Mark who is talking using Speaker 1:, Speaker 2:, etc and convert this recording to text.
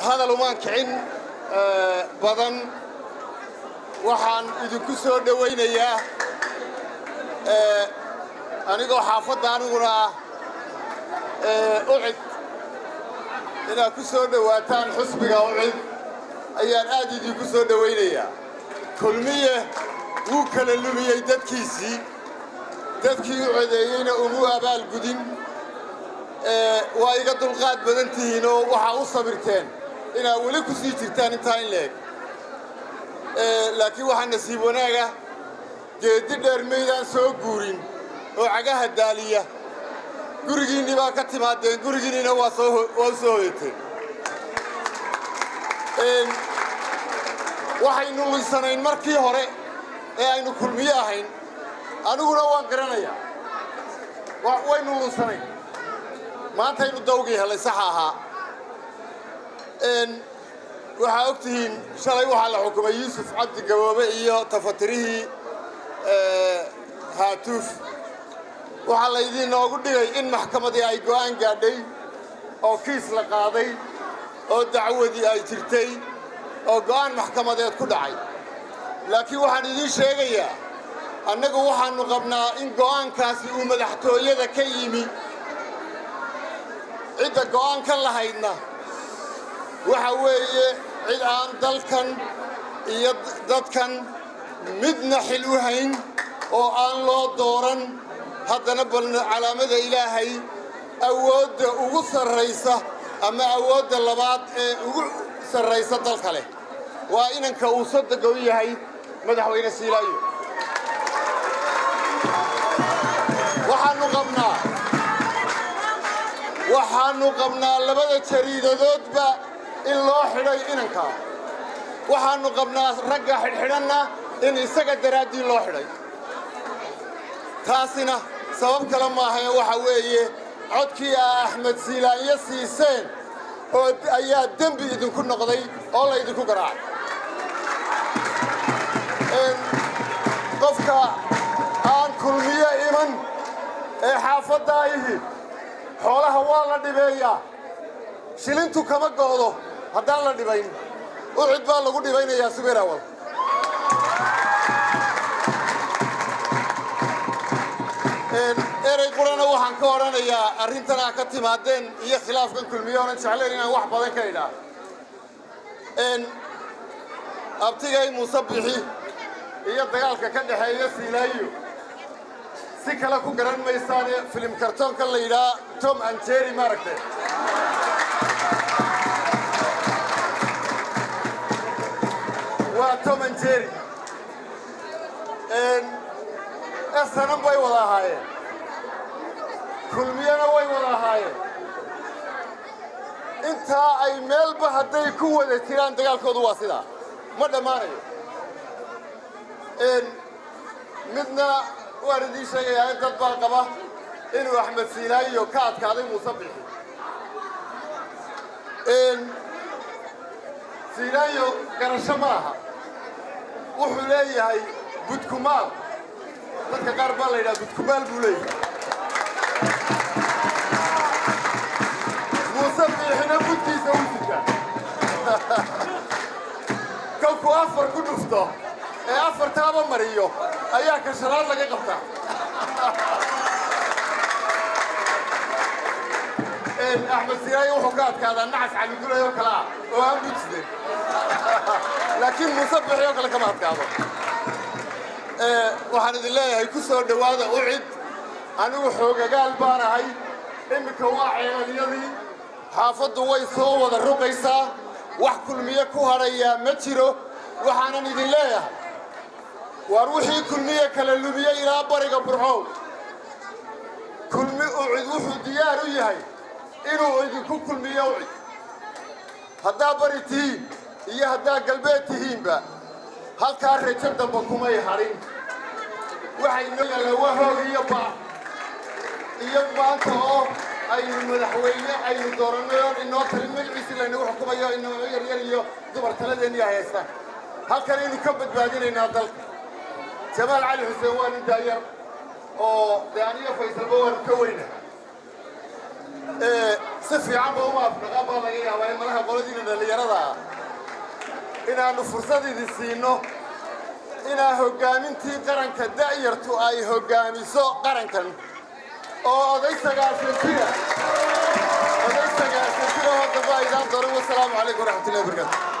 Speaker 1: هذا لما كعين بدن وحن إذا كسر دوينا يا أنا جو حافظ عنه ورا أعد إذا كسر دواتان حسبي أعد أيان آدي إذا كسر دوينا يا كل مية وكل اللي مية دبكيسي دبكي عديين أمو أبال قديم ويقدر القاد بدنتهينه وحاول صبرتين إن أولي كسي ترتان انتهين لك لكن وحن نسيبوناك جديد الميدان سوق قورين وعقاها الدالية قورجين نبا كتمادين قورجين واسوهيتين waxay nu luysanayn markii hore ee aynu kulmiyahayn aniguna waan garanayaa waynu luysanayn maanta aynu dawgii helay sax ahaa waxa ogtihiin shalay waxa la xukumay Yuusuf Cabdi Gaboobe iyo tafatirihii haatuf waxa la idin noogu dhigay in maxkamadii ay go'aan gaadhay oo kiis la qaaday oo dacwadii ay jirtay oo go'aan maxkamadeed ku dhacay laakiin waxaan idin sheegayaa annagu waxaanu qabnaa in go'aankaasi uu madaxtooyada ka yimi cidda go'aan ka lahaydna waxa weeye cid aan dalkan iyo dadkan midna xil u hayn oo aan loo dooran haddana bal calaamada ilaahay awoodda ugu sarraysa ama awoodda labaad ee ugu sarraysa dalka leh waa inanka uu soddogow yahay madaxweyne Siilaayo waxaanu qabnaa labada jariidadoodba in loo xidhay inanka waxaanu qabnaa ragga xidhxidhanna in isaga daraadii loo xidhay taasina sabab kale maaha waxa weeye codkii Axmed Siilaayo siiseen oo ayaa dambi idinku noqday oo la idinku garaacay qofka aan kulmiye iman ee xaafadda ayhi xoolaha waa la dhibeeyaa shilintu kama goodo haddaan la dhibayn ucid baa lagu dhibaynayaa subeerawal erey qurana waxaan ka oranayaa arrintan ka timaadeen iyo khilaafkan kulmiye oo jecleen inaan wax badan ka idhaa abtigay Muusabixi iyo dagaalka ka dhaxeeya Siilaayo si kala ku garan maysaan film kartoonka la yiraahdo Tom and Jerry maaragtay waa Tom and Jerry أصلاً باي ولا هاي كل ميانا باي ولا هاي أنت أي ميل بهدي كوة تيران تقال كودو واسدا ما دماني إن مدنا واردي شيء أنت تبالغبه إنه أحمد سيلايو كاد كاظم Muusabixi إن سيلايو قرش معها وحلي هاي بدكمال dadka qaar baa la yiraahdaa gudkumaal buu leeyahay Muusabixina gudkiisa u sita kalku afar ku dhufto ee afar taaba mariyo ayaa ka sharaad laga qabtaa Axmed Siilaayo wuxuu ka adkaadaa nacas cali gulayo kala oo aan budsday laakiin Muusabixi oo kale kama adkaado waxaan idin leeyahay ku soo dhawaada ucid anigu xoogagaal baan ahay imika waa ceeliyadii xaafaddu way soo wada ruqaysaa wax kulmiye ku haraya ma jiro waxaanan idin leeyahay war wixii kulmiye kala lumiye ilaa bariga Burco kulmi ucid wuxuu diyaar u yahay inuu idinku kulmiyo ucid haddaa bari tihiin iyo haddaa galbeed tihiinba halkaa rajo damba kumay harin waxay noo yaala wahoog iyo maanta oo aynu madaxweyne aynu dooranay inoo talin magaciisa la inagu xukumayo inoo yaryar iyo dumar taladeena haystaan halkan aynu ka badbaadinaynaa dalka Jamaal Cali Xuseen waa nin daayar oo daaniyo Faysal waan ka weyna si fiican baa uma afnaqa baa laga yaabaa in malaha qoladii qoladiina dhalinyarada inaannu fursad idin siino inaa hoggaamintii qaranka da'yartu ay hoggaamiso qarankan oo oday 90 jira oo dambe aydaan dooran. Wassalaamu calaykum waraxmatullahi wabarakaatu.